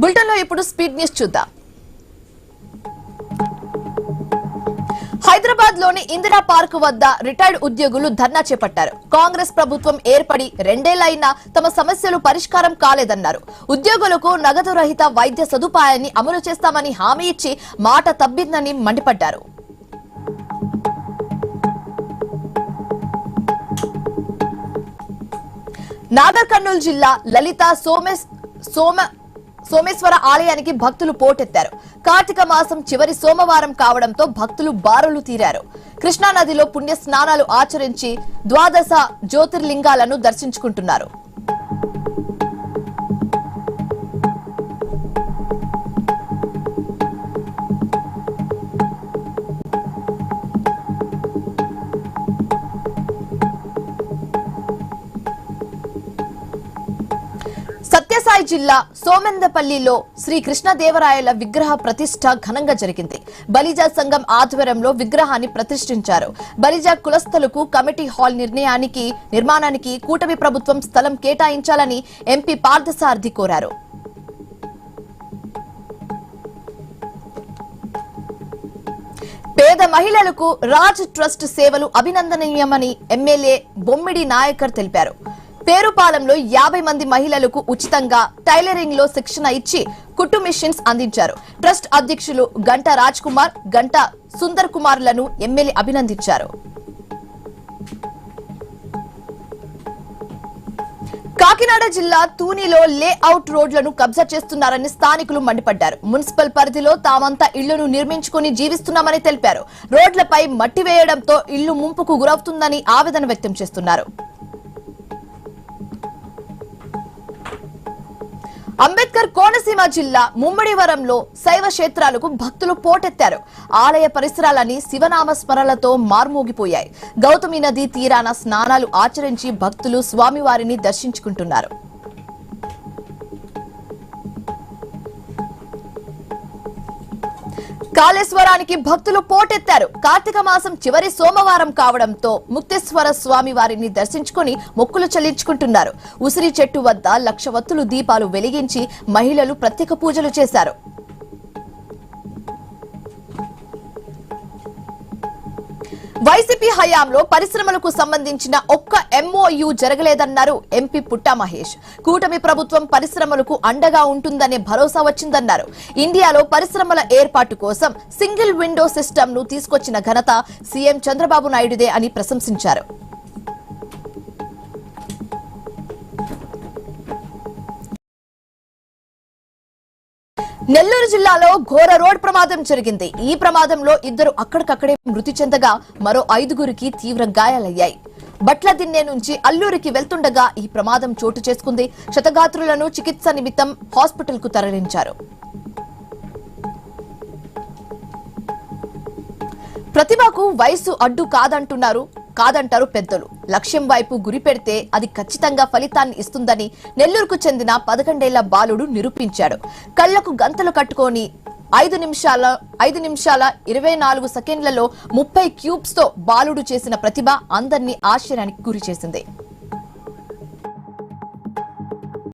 Bulletin లో ఇప్పుడు speed news చూద్దాం. హైదరాబాద్ లోని ఇందిరా పార్క్ వద్ద రిటైర్డ్ ఉద్యోగులు ధర్నా చేపట్టారు. కాంగ్రెస్ ప్రభుత్వం ఏర్పడి 2 ఏళ్లైనా తమ సమస్యలు పరిష్కారం కాలేదన్నారు. ఉద్యోగులకు నగదు రహిత వైద్య సదుపాయాన్ని అమలు చేస్తామని హామీ ఇచ్చి మాట తప్పిందని మండిపడ్డారు. నాగర్ కర్నూలు జిల్లా లలిత సోమేశ్వర ఆలయానికి భక్తులు పోటెత్తారు. కార్తీక మాసం చివరి సోమవారం కావడంతో భక్తులు బారులు తీరారు. కృష్ణా నదిలో పుణ్య స్నానాలు ఆచరించి ద్వాదశ జ్యోతిర్లింగాలను దర్శించుకుంటున్నారు. సత్యసాయి జిల్లా సోమెందపల్లిలో శ్రీ కృష్ణదేవరాయల విగ్రహ ప్రతిష్ఠ ఘనంగా జరిగింది. బలిజా సంఘం ఆధ్వర్యంలో విగ్రహాన్ని ప్రతిష్ఠించారు. బలిజా కులస్తులకు కమిటీ హాల్ నిర్మాణానికి కూటమి ప్రభుత్వం స్థలం కేటాయించాలని ఎంపీ పార్థసారథి కోరారు. పేద మహిళలకు రాజ్ ట్రస్ట్ సేవలు అభినందనీయమని ఎమ్మెల్యే బొమ్మిడి నాయకర్ తెలిపారు. పేరుపాలెంలో 50 మంది మహిళలకు ఉచితంగా టైలరింగ్ లో శిక్షణ ఇచ్చి కుట్టు మిషన్స్ అందించారు. ట్రస్ట్ అధ్యక్షులు గంట రాజ్ కుమార్, గంట సుందర్ కుమార్లను ఎమ్మెల్యే అభినందించారు. కాకినాడ జిల్లా తూనిలో లేఅవుట్ రోడ్లను కబ్జా చేస్తున్నారని స్థానికులు మండిపడ్డారు. మున్సిపల్ పరిధిలో తామంతా ఇళ్లను నిర్మించుకుని జీవిస్తున్నామని తెలిపారు. రోడ్లపై మట్టి వేయడంతో ఇళ్లు ముంపుకు గురవుతుందని ఆవేదన వ్యక్తం చేస్తున్నారు. అంబేద్కర్ కోనసీమ జిల్లా ముమ్మడివరంలో శైవ క్షేత్రాలకు భక్తులు పోటెత్తారు. ఆలయ పరిసరాలని శివనామ స్మరణలతో మార్మోగిపోయాయి. గౌతమి నది తీరాన స్నానాలు ఆచరించి భక్తులు స్వామివారిని దర్శించుకుంటున్నారు. కాళేశ్వరానికి భక్తులు పోటెత్తారు. కార్తీక మాసం చివరి సోమవారం కావడంతో ముక్తేశ్వర స్వామి వారిని దర్శించుకుని మొక్కులు చెల్లించుకుంటున్నారు. ఉసిరి చెట్టు వద్ద 1,00,000 వత్తులు దీపాలు వెలిగించి మహిళలు ప్రత్యేక పూజలు చేశారు. వైసీపీ హయాంలో పరిశ్రమలకు సంబంధించిన ఒక్క ఎంఓయూ జరగలేదన్నారు ఎంపీ పుట్టా మహేష్. కూటమి ప్రభుత్వం పరిశ్రమలకు అండగా ఉంటుందనే భరోసా వచ్చిందన్నారు. ఇండియాలో పరిశ్రమల ఏర్పాటు కోసం సింగిల్ విండో సిస్టమ్ ను తీసుకొచ్చిన ఘనత సీఎం చంద్రబాబు నాయుడుదే అని ప్రశంసించారు. నెల్లూరు జిల్లాలో ఘోర రోడ్ ప్రమాదం జరిగింది. ఈ ప్రమాదంలో 2 అక్కడికక్కడే మృతి చెందగా మరో 5గురికి తీవ్ర గాయాలయ్యాయి. బట్ల దిన్నె నుంచి అల్లూరికి వెళ్తుండగా ఈ ప్రమాదం చోటు చేసుకుంది. క్షతగాత్రులను చికిత్స నిమిత్తం హాస్పిటల్ కు తరలించారు. ప్రతిభకు వయసు అడ్డు కాదంటారు పెద్దలు. లక్ష్యం వైపు గురి పెడితే అది ఖచ్చితంగా ఫలితాన్ని ఇస్తుందని నెల్లూరుకు చెందిన 11 ఏళ్ల బాలుడు నిరూపించాడు. కళ్లకు గంతలు కట్టుకొని 5 నిమిషాల 24 సెకండ్లలో 30 క్యూబ్స్ తో బాలుడు చేసిన ప్రతిభ అందరినీ ఆశ్చర్యానికి గురి చేసింది.